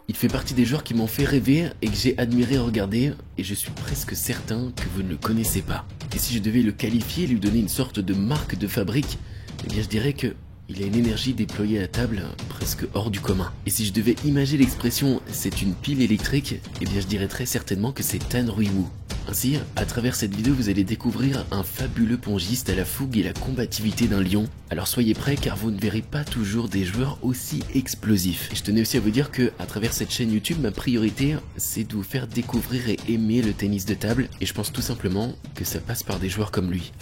Il fait partie des joueurs qui m'ont fait rêver et que j'ai admiré regarder, et je suis presque certain que vous ne le connaissez pas. Et si je devais le qualifier et lui donner une sorte de marque de fabrique, eh bien je dirais que il a une énergie déployée à table presque hors du commun. Et si je devais imager l'expression « c'est une pile électrique », eh bien je dirais très certainement que c'est Tan Ruiwu. Ainsi, à travers cette vidéo, vous allez découvrir un fabuleux pongiste à la fougue et la combativité d'un lion. Alors soyez prêts car vous ne verrez pas toujours des joueurs aussi explosifs. Et je tenais aussi à vous dire que à travers cette chaîne YouTube, ma priorité, c'est de vous faire découvrir et aimer le tennis de table. Et je pense tout simplement que ça passe par des joueurs comme lui.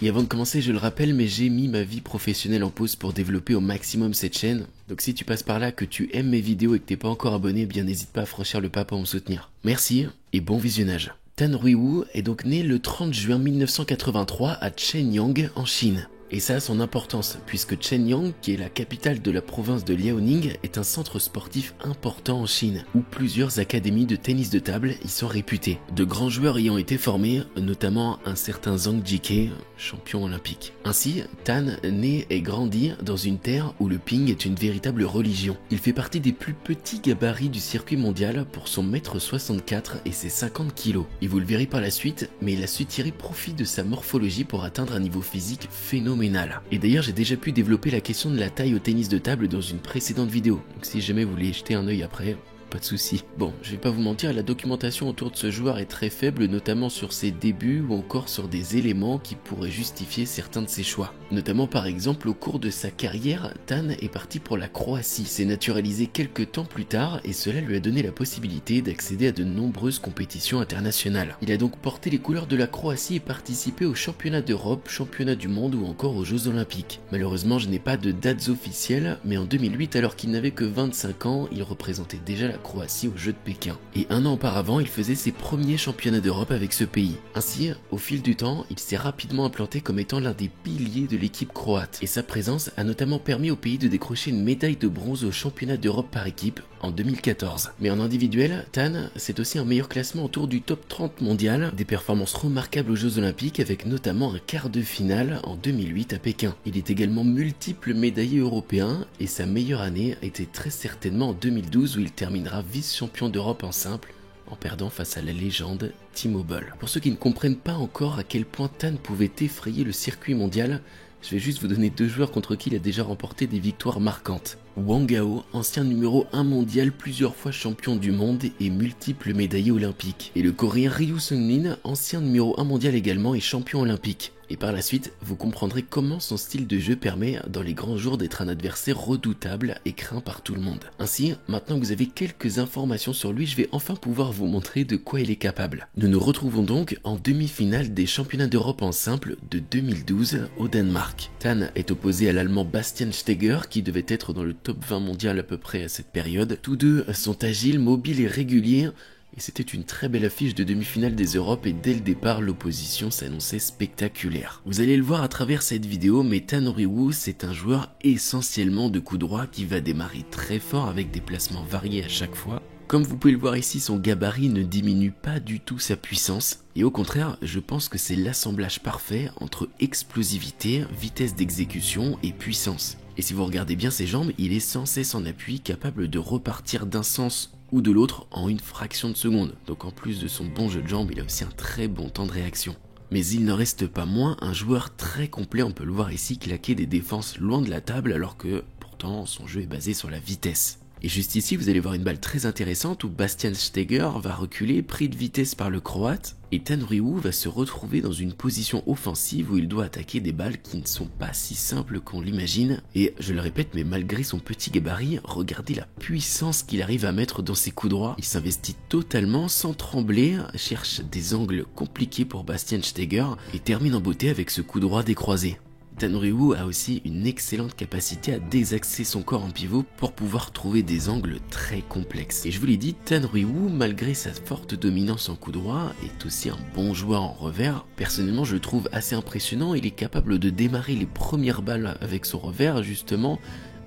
Et avant de commencer, je le rappelle, mais j'ai mis ma vie professionnelle en pause pour développer au maximum cette chaîne. Donc si tu passes par là, que tu aimes mes vidéos et que t'es pas encore abonné, eh bien n'hésite pas à franchir le pas pour me soutenir. Merci et bon visionnage. Tan Ruiwu est donc né le 30 juin 1983 à Shenyang en Chine. Et ça a son importance, puisque Shenyang, qui est la capitale de la province de Liaoning, est un centre sportif important en Chine, où plusieurs académies de tennis de table y sont réputées. De grands joueurs y ont été formés, notamment un certain Zhang Jike, champion olympique. Ainsi, Tan naît et grandit dans une terre où le ping est une véritable religion. Il fait partie des plus petits gabarits du circuit mondial pour son 1m64 et ses 50 kg. Et vous le verrez par la suite, mais il a su tirer profit de sa morphologie pour atteindre un niveau physique phénoménal. Et d'ailleurs j'ai déjà pu développer la question de la taille au tennis de table dans une précédente vidéo, donc si jamais vous voulez jeter un œil après, pas de souci. Bon, je vais pas vous mentir, la documentation autour de ce joueur est très faible, notamment sur ses débuts ou encore sur des éléments qui pourraient justifier certains de ses choix. Notamment par exemple au cours de sa carrière, Tan est parti pour la Croatie, s'est naturalisé quelques temps plus tard et cela lui a donné la possibilité d'accéder à de nombreuses compétitions internationales. Il a donc porté les couleurs de la Croatie et participé aux championnats d'Europe, championnats du monde ou encore aux Jeux Olympiques. Malheureusement, je n'ai pas de dates officielles, mais en 2008, alors qu'il n'avait que 25 ans, il représentait déjà la Croatie aux Jeux de Pékin. Et un an auparavant, il faisait ses premiers championnats d'Europe avec ce pays. Ainsi, au fil du temps, il s'est rapidement implanté comme étant l'un des piliers de l'équipe croate. Et sa présence a notamment permis au pays de décrocher une médaille de bronze aux championnats d'Europe par équipe en 2014. Mais en individuel, Tan, c'est aussi un meilleur classement autour du top 30 mondial, des performances remarquables aux Jeux Olympiques avec notamment un quart de finale en 2008 à Pékin. Il est également multiple médaillé européen et sa meilleure année était très certainement en 2012 où il terminera vice-champion d'Europe en simple en perdant face à la légende Timo Boll. Pour ceux qui ne comprennent pas encore à quel point Tan pouvait effrayer le circuit mondial, je vais juste vous donner deux joueurs contre qui il a déjà remporté des victoires marquantes. Wang Gao, ancien numéro 1 mondial, plusieurs fois champion du monde et multiple médaillé olympique. Et le coréen Ryu Seung-min, ancien numéro 1 mondial également et champion olympique. Et par la suite, vous comprendrez comment son style de jeu permet dans les grands jours d'être un adversaire redoutable et craint par tout le monde. Ainsi, maintenant que vous avez quelques informations sur lui, je vais enfin pouvoir vous montrer de quoi il est capable. Nous nous retrouvons donc en demi-finale des championnats d'Europe en simple de 2012 au Danemark. Tan est opposé à l'allemand Bastian Steger qui devait être dans le top 20 mondial à peu près à cette période. Tous deux sont agiles, mobiles et réguliers. Et c'était une très belle affiche de demi-finale des Europes et dès le départ, l'opposition s'annonçait spectaculaire. Vous allez le voir à travers cette vidéo, mais Tan Ruiwu, c'est un joueur essentiellement de coup droit qui va démarrer très fort avec des placements variés à chaque fois. Comme vous pouvez le voir ici, son gabarit ne diminue pas du tout sa puissance. Et au contraire, je pense que c'est l'assemblage parfait entre explosivité, vitesse d'exécution et puissance. Et si vous regardez bien ses jambes, il est sans cesse en appui, capable de repartir d'un sens ou de l'autre en une fraction de seconde. Donc en plus de son bon jeu de jambes, il a aussi un très bon temps de réaction. Mais il n'en reste pas moins un joueur très complet, on peut le voir ici claquer des défenses loin de la table alors que pourtant son jeu est basé sur la vitesse. Et juste ici, vous allez voir une balle très intéressante où Bastian Steger va reculer, pris de vitesse par le Croate, et Tan Ruiwu va se retrouver dans une position offensive où il doit attaquer des balles qui ne sont pas si simples qu'on l'imagine. Et je le répète, mais malgré son petit gabarit, regardez la puissance qu'il arrive à mettre dans ses coups droits. Il s'investit totalement sans trembler, cherche des angles compliqués pour Bastian Steger et termine en beauté avec ce coup droit décroisé. Tan Ruiwu a aussi une excellente capacité à désaxer son corps en pivot pour pouvoir trouver des angles très complexes. Et je vous l'ai dit, Tan Ruiwu, malgré sa forte dominance en coup droit, est aussi un bon joueur en revers. Personnellement, je le trouve assez impressionnant. Il est capable de démarrer les premières balles avec son revers, justement,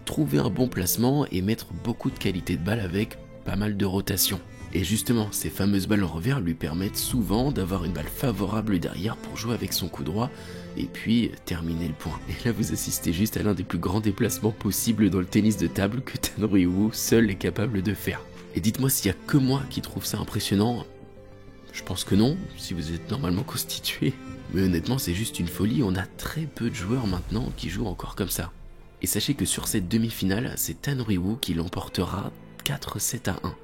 trouver un bon placement et mettre beaucoup de qualité de balle avec pas mal de rotation. Et justement, ces fameuses balles en revers lui permettent souvent d'avoir une balle favorable derrière pour jouer avec son coup droit et puis terminer le point. Et là vous assistez juste à l'un des plus grands déplacements possibles dans le tennis de table que Tan Ryu seul est capable de faire. Et dites-moi s'il y a que moi qui trouve ça impressionnant. Je pense que non, si vous êtes normalement constitué. Mais honnêtement c'est juste une folie, on a très peu de joueurs maintenant qui jouent encore comme ça. Et sachez que sur cette demi-finale, c'est Tan Ryu qui l'emportera 4-7 à 1.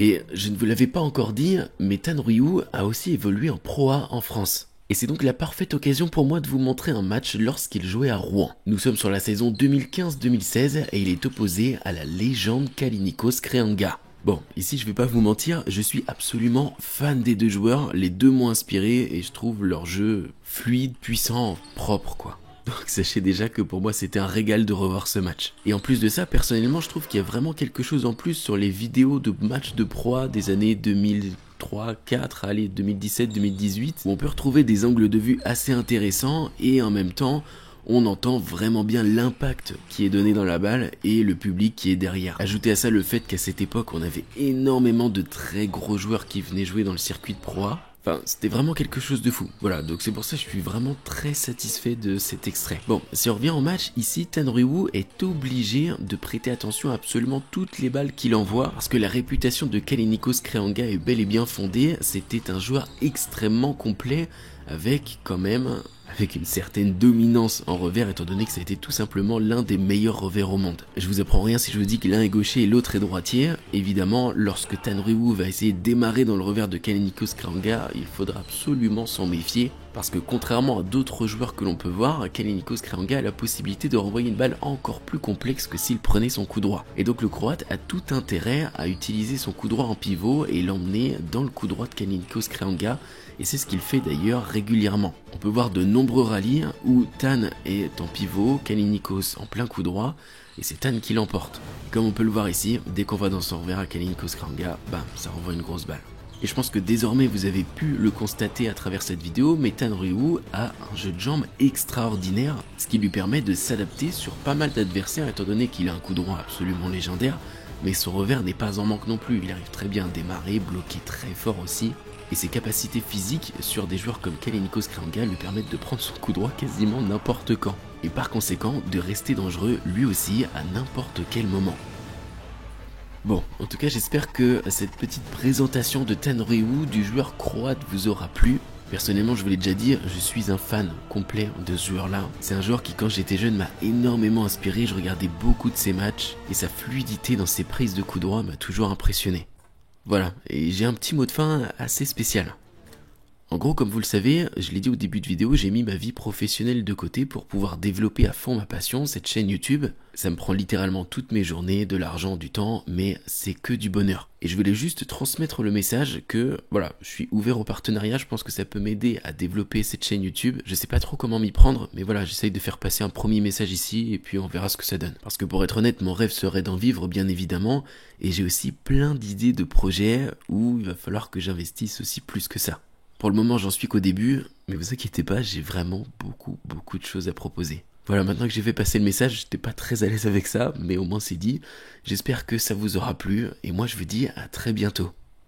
Et je ne vous l'avais pas encore dit, mais Tan Ryu a aussi évolué en Pro A en France. Et c'est donc la parfaite occasion pour moi de vous montrer un match lorsqu'il jouait à Rouen. Nous sommes sur la saison 2015-2016 et il est opposé à la légende Kallinikos Kreanga. Bon, ici je vais pas vous mentir, je suis absolument fan des deux joueurs, les deux m'ont inspiré et je trouve leur jeu fluide, puissant, propre quoi. Donc sachez déjà que pour moi c'était un régal de revoir ce match. Et en plus de ça, personnellement je trouve qu'il y a vraiment quelque chose en plus sur les vidéos de matchs de Pro A des années 2003, 4, allez 2017, 2018, où on peut retrouver des angles de vue assez intéressants et en même temps on entend vraiment bien l'impact qui est donné dans la balle et le public qui est derrière. Ajoutez à ça le fait qu'à cette époque on avait énormément de très gros joueurs qui venaient jouer dans le circuit de Pro A. Enfin, c'était vraiment quelque chose de fou. Voilà, donc c'est pour ça que je suis vraiment très satisfait de cet extrait. Bon, si on revient au match, ici, Tan Ryu est obligé de prêter attention à absolument toutes les balles qu'il envoie, parce que la réputation de Kallinikos Kreanga est bel et bien fondée. C'était un joueur extrêmement complet, avec une certaine dominance en revers, étant donné que ça a été tout simplement l'un des meilleurs revers au monde. Je vous apprends rien si je vous dis que l'un est gaucher et l'autre est droitier. Évidemment, lorsque Tan Ryu va essayer de démarrer dans le revers de Kallinikos Kreanga, il faudra absolument s'en méfier, parce que contrairement à d'autres joueurs que l'on peut voir, Kallinikos Kreanga a la possibilité de renvoyer une balle encore plus complexe que s'il prenait son coup droit. Et donc le Croate a tout intérêt à utiliser son coup droit en pivot et l'emmener dans le coup droit de Kallinikos Kreanga, et c'est ce qu'il fait d'ailleurs régulièrement. On peut voir de nombreux rallyes où Tan est en pivot, Kallinikos en plein coup droit, et c'est Tan qui l'emporte. Comme on peut le voir ici, dès qu'on va dans son revers à Kallinikos Kreanga, bam, ça renvoie une grosse balle. Et je pense que désormais vous avez pu le constater à travers cette vidéo, mais Tan Ryu a un jeu de jambes extraordinaire, ce qui lui permet de s'adapter sur pas mal d'adversaires étant donné qu'il a un coup droit absolument légendaire, mais son revers n'est pas en manque non plus, il arrive très bien à démarrer, bloquer très fort aussi, et ses capacités physiques sur des joueurs comme Kallinikos Kreanga lui permettent de prendre son coup droit quasiment n'importe quand, et par conséquent de rester dangereux lui aussi à n'importe quel moment. Bon, en tout cas j'espère que cette petite présentation de Tan Ryu, du joueur croate, vous aura plu. Personnellement, je vous l'ai déjà dit, je suis un fan complet de ce joueur-là. C'est un joueur qui, quand j'étais jeune, m'a énormément inspiré. Je regardais beaucoup de ses matchs et sa fluidité dans ses prises de coups droit m'a toujours impressionné. Voilà, et j'ai un petit mot de fin assez spécial. En gros, comme vous le savez, je l'ai dit au début de vidéo, j'ai mis ma vie professionnelle de côté pour pouvoir développer à fond ma passion, cette chaîne YouTube. Ça me prend littéralement toutes mes journées, de l'argent, du temps, mais c'est que du bonheur. Et je voulais juste transmettre le message que, voilà, je suis ouvert au partenariat, je pense que ça peut m'aider à développer cette chaîne YouTube. Je sais pas trop comment m'y prendre, mais voilà, j'essaye de faire passer un premier message ici, et puis on verra ce que ça donne. Parce que pour être honnête, mon rêve serait d'en vivre, bien évidemment, et j'ai aussi plein d'idées de projets où il va falloir que j'investisse aussi plus que ça. Pour le moment, j'en suis qu'au début, mais vous inquiétez pas, j'ai vraiment beaucoup de choses à proposer. Voilà, maintenant que j'ai fait passer le message, j'étais pas très à l'aise avec ça, mais au moins c'est dit. J'espère que ça vous aura plu, et moi je vous dis à très bientôt.